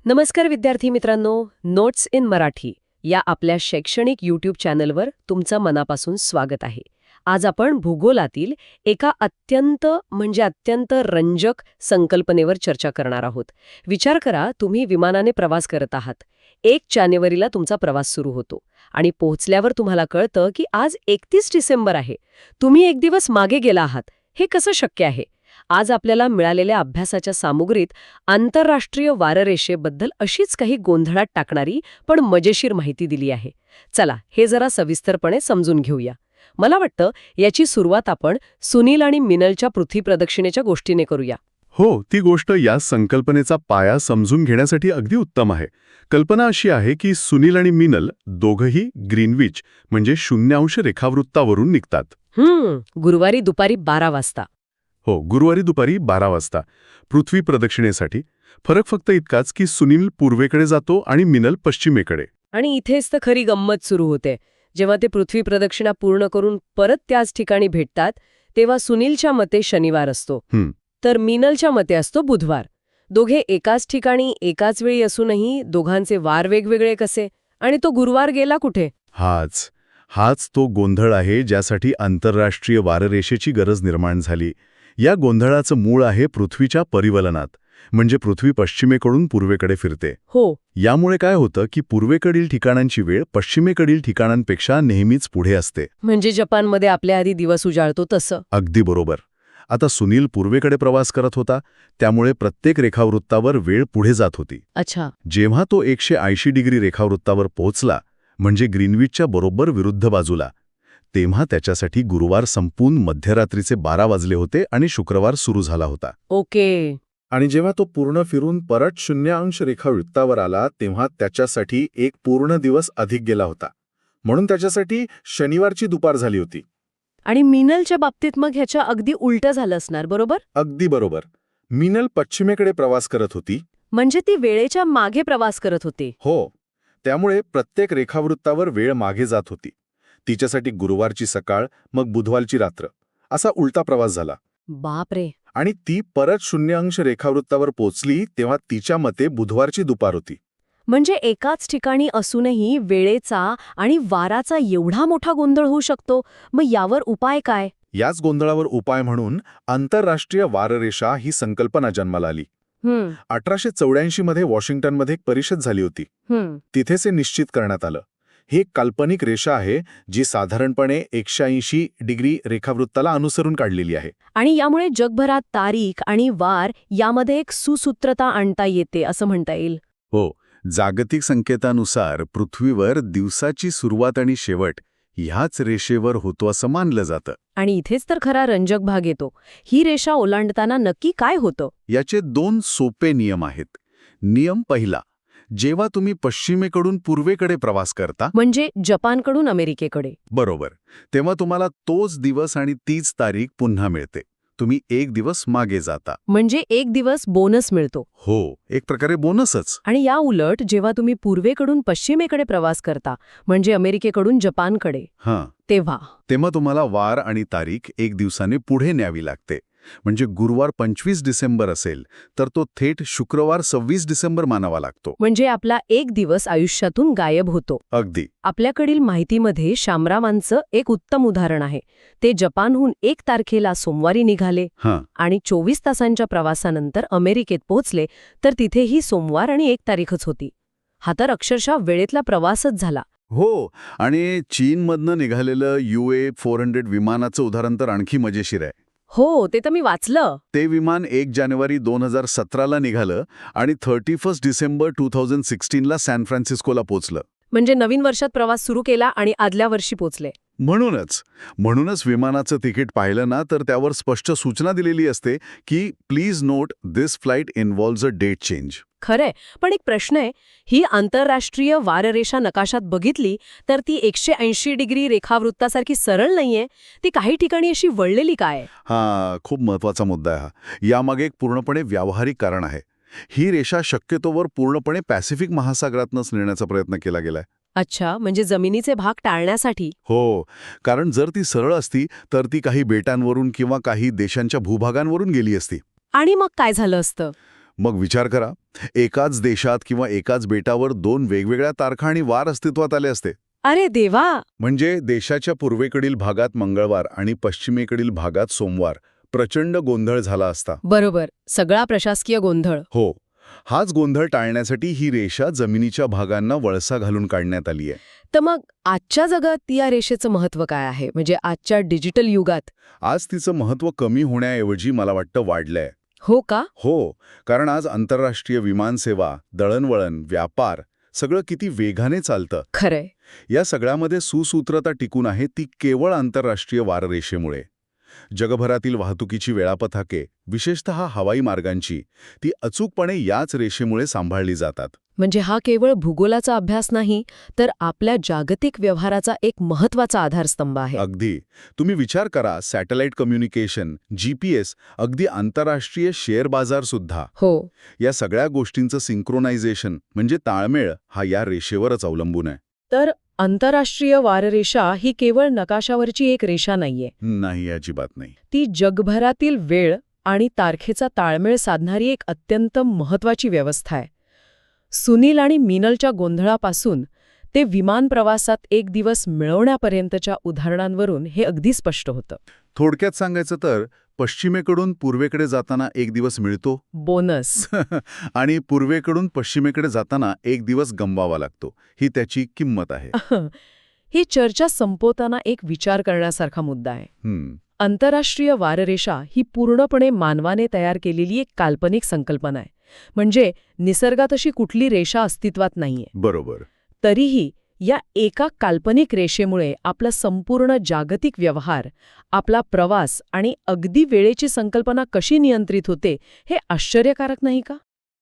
नमस्कार विद्यार्थी मित्रांनो, नोट्स इन मराठी या आपल्या शैक्षणिक यूट्यूब चॅनलवर तुमचं मनापासून स्वागत आहे. आज आपण भूगोलातील एका अत्यंत रंजक संकल्पनेवर चर्चा करणार आहोत. विचार करा, तुम्ही विमानाने प्रवास करत आहात. 1 जानेवारीला तुमचा प्रवास सुरू होतो आणि पोहोचल्यावर तुम्हाला कळतं की आज 31 डिसेंबर आहे. तुम्ही एक दिवस मागे गेला आहात. हे कसं शक्य आहे? आज आपल्याला मिळालेल्या अभ्यासाच्या सामुग्रीत आंतरराष्ट्रीय वाररेषेबद्दल अशीच काही गोंधळात टाकणारी पण मजेशीर माहिती दिली आहे. चला, हे जरा सविस्तरपणे समजून घेऊया. मला वाटतं याची सुरुवात आपण सुनील आणि मिनलच्या पृथ्वी प्रदक्षिणेच्या गोष्टीने करूया. हो, ती गोष्ट या संकल्पनेचा पाया समजून घेण्यासाठी अगदी उत्तम आहे. कल्पना अशी आहे की सुनील आणि मिनल दोघंही ग्रीनविच म्हणजे 0° रेखावृत्तावरून निघतात. गुरुवारी दुपारी 12 वाजता. हो, गुरुवारी दुपारी 12 वाजता पृथ्वी प्रदक्षिणेसाठी. फरक फक्त इतकाच की सुनील पूर्वेकडे जातो आणि मिनल पश्चिमेकडे. आणि इथेच तर खरी गंमत सुरू होते. जेव्हा ते पृथ्वी प्रदक्षिणा पूर्ण करून परत त्याच ठिकाणी भेटतात, तेव्हा सुनीलच्या मते शनिवार असतो, तर मिनलच्या मते असतो बुधवार. दोघे एकाच ठिकाणी एकाच वेळी असूनही दोघांचे वार वेगवेगळे कसे? आणि तो गुरुवार गेला कुठे? हाच तो गोंधळ आहे ज्यासाठी आंतरराष्ट्रीय वाररेषेची गरज निर्माण झाली. या गोंधळाचं मूळ आहे पृथ्वीच्या परिवलनात, म्हणजे पृथ्वी पश्चिमेकडून पूर्वेकडे फिरते. हो. यामुळे काय होतं की पूर्वेकडील ठिकाणांची वेळ पश्चिमेकडील ठिकाणांपेक्षा नेहमीच पुढे असते. म्हणजे जपानमध्ये आपल्या आधी दिवस उजाळतो तसं. अगदी बरोबर. आता सुनील पूर्वेकडे प्रवास करत होता, त्यामुळे प्रत्येक रेखावृत्तावर वेळ पुढे जात होती. अच्छा. जेव्हा तो 180° रेखावृत्तावर पोहोचला, म्हणजे ग्रीनविचच्या बरोबर विरुद्ध बाजूला, तेव्हा त्याच्यासाठी गुरुवार संपून मध्यरात्रीचे 12 वाजले होते आणि शुक्रवार सुरू झाला होता. ओके. आणि जेव्हा तो पूर्ण फिरून परत 0° रेखावृत्तावर आला, तेव्हा त्याच्यासाठी एक पूर्ण दिवस अधिक गेला होता. म्हणून त्याच्यासाठी शनिवारची दुपार झाली होती. आणि मिनलच्या बाबतीत मग ह्याच्या अगदी उलटं झालं असणार, बरोबर? अगदी बरोबर. मिनल पश्चिमेकडे प्रवास करत होती. म्हणजे ती वेळेच्या मागे प्रवास करत होती. हो, त्यामुळे प्रत्येक रेखावृत्तावर वेळ मागे जात होती. तिच्यासाठी गुरुवारची सकाळ, मग बुधवारची रात्र, असा उलटा प्रवास झाला. बापरे. आणि ती परत 0° रेखावृत्तावर पोचली तेव्हा तिच्या मते बुधवारची दुपार होती. म्हणजे एकाच ठिकाणी असूनही वेळेचा आणि वाराचा एवढा मोठा गोंधळ होऊ शकतो. मग यावर उपाय काय? याच गोंधळावर उपाय म्हणून आंतरराष्ट्रीय वाररेषा ही संकल्पना जन्माला आली. 1884 मध्ये वॉशिंग्टनमध्ये एक परिषद झाली होती. तिथेच हे निश्चित करण्यात आलं. ही एक काल्पनिक रेषा आहे जी साधारणपणे 180° रेखावृत्ताला अनुसरून काढलेली आहे. आणि यामुळे जगभरात तारीख आणि वार यामध्ये एक सुसूत्रता आणता येते असं म्हणता येईल. हो, जागतिक संकेतानुसार पृथ्वीवर दिवसाची सुरुवात आणि शेवट ह्याच रेषेवर होतो असं मानलं जातं. आणि इथेच तर खरा रंजक भाग येतो. ही रेषा ओलांडताना नक्की काय होतं? याचे 2 सोपे नियम आहेत. नियम पहिला, जेव्हा तुम्ही पश्चिमेकडून पूर्वेकडे प्रवास करता, म्हणजे जपानकडून अमेरिकेकडे, बरोबर, तेव्हा तुम्हाला तोच दिवस आणि तीच तारीख पुन्हा मिळते. तुम्ही एक दिवस मागे जाता. म्हणजे एक दिवस बोनस मिळतो. हो, एक प्रकारे बोनसच. आणि या उलट जेव्हा तुम्ही पूर्वेकडून पश्चिमेकडे प्रवास करता, म्हणजे अमेरिकेकडून जपानकडे, तेव्हा तुम्हाला वार आणि तारीख एक दिवसाने पुढे न्यावी लागते. म्हणजे गुरुवार 25 डिसेंबर असेल तर तो थेट शुक्रवार 26 डिसेंबर मानावा लागतो. म्हणजे आपला एक दिवस आयुष्यातून गायब होतो. अगदी. आपल्याकडील माहितीमध्ये शामरावांचं एक उत्तम उदाहरण आहे. ते जपानहून 1 तारखेला सोमवारी निघाले आणि 24 तासांच्या प्रवासानंतर अमेरिकेत पोहोचले, तर तिथेही सोमवार आणि 1 तारीखच होती. हा तर अक्षरशः वेळेतला प्रवासच झाला. हो, आणि चीनमधनं निघालेलं UA-400 विमानाचं उदाहरण तर आणखी मजेशीर आहे. हो, ते तर मी वाचलं. ते विमान 1 जानेवारी 2017ला निघालं आणि 31 डिसेंबर 2016ला सॅन फ्रान्सिस्कोला पोचलं. म्हणजे नवीन वर्षात प्रवास सुरू केला आणि आदल्या वर्षी पोचले. म्हणूनच विमानाचं तिकीट पाहिलं ना तर त्यावर स्पष्ट सूचना दिलेली असते की please note this flight involves a date change. खरंय, पण एक प्रश्न आहे. ही आंतरराष्ट्रीय वाररेषा नकाशात बघितली तर ती 180° रेखावृत्तासारखी सरळ नाहीये. ती काही ठिकाणी अशी वळलेली काय? खूप महत्वाचा मुद्दा आहे हा. यामागे एक पूर्णपणे व्यावहारिक कारण आहे. ही रेषा शक्यतोवर पूर्णपणे पॅसिफिक महासागरातनंच नेण्याचा प्रयत्न केला गेलाय. अच्छा, म्हणजे जमिनीचे भाग टाळण्यासाठी. हो, कारण जर ती सरळ असती तर ती काही बेटांवरून किंवा काही देशांच्या भूभागांवरून गेली असती. आणि मग काय झालं असतं? मग विचार करा, एकाच देशात किंवा एकाच बेटावर 2 वेगवेगळ्या तारखा आणि वार अस्तित्वात आले असते. अरे देवा. म्हणजे देशाच्या पूर्वेकडील भागात मंगळवार आणि पश्चिमेकडील भागात सोमवार प्रचंड गोंधळ झाला असता. बरोबर, सगळा प्रशासकीय गोंधळ. हो, हाच गोंधळ टाळण्यासाठी ही रेषा जमिनीच्या भागांना वळसा घालून काढण्यात आली आहे. तर मग आजच्या जगात या रेषेचं महत्त्व काय आहे, म्हणजे आजच्या डिजिटल युगात? आज तिचं महत्त्व कमी होण्याऐवजी मला वाटतं वाढलंय. हो का? हो, कारण आज आंतरराष्ट्रीय विमानसेवा, दळणवळण, व्यापार सगळं किती वेगाने चालतं. खरंय. या सगळ्यामध्ये सुसूत्रता टिकून आहे ती केवळ आंतरराष्ट्रीय वाररेषेमुळे. जगभरातील वाहतुकीची वेळापत्रके, विशेषतः हवाई मार्गांची, ती अचूकपणे याच रेषेमुळे सांभाळली जातात. म्हणजे हा केवळ भूगोलाचा अभ्यास नाही, तर आपल्या जागतिक व्यवहाराचा एक महत्त्वाचा आधारस्तंभ आहे. अगदी. तुम्ही विचार करा, सॅटेलाइट कम्युनिकेशन, GPS, अगदी आंतरराष्ट्रीय शेअर बाजार सुद्धा. हो. या सगळ्या गोष्टींचं सिंक्रोनायझेशन म्हणजे ताळमेळ हा या रेषेवरच अवलंबून आहे. तर आंतरराष्ट्रीय वाररेषा ही केवळ नकाशावरची एक रेषा नाहीये. नाही, अजिबात नाही. ती जगभरातील वेळ आणि तारखेचा ताळमेळ साधणारी एक अत्यंत महत्त्वाची व्यवस्था आहे. सुनील आणि मीनलच्या गोंधळापासून ते विमान प्रवासात एक दिवस मिळवण्यापर्यंतच्या उदाहरणांवरून हे अगदी स्पष्ट होतं. थोडक्यात सांगायचं तर पश्चिमेकडून पूर्वेकडे जाताना एक दिवस मिळतो बोनस. आणि पूर्वेकडून पश्चिमेकडे जाताना एक दिवस गमवावा लागतो. ही त्याची किंमत आहे. ही चर्चा संपवताना एक विचार करण्यासारखा मुद्दा आहे. आंतरराष्ट्रीय वाररेषा ही पूर्णपणे मानवाने तयार केलेली एक काल्पनिक संकल्पना आहे. म्हणजे निसर्गात अशी कुठली रेषा अस्तित्वात नाहीये. बरोबर. तरीही या एका काल्पनिक रेषेमुळे आपला संपूर्ण जागतिक व्यवहार, आपला प्रवास आणि अगदी वेळेची संकल्पना कशी नियंत्रित होते हे आश्चर्यकारक नाही का?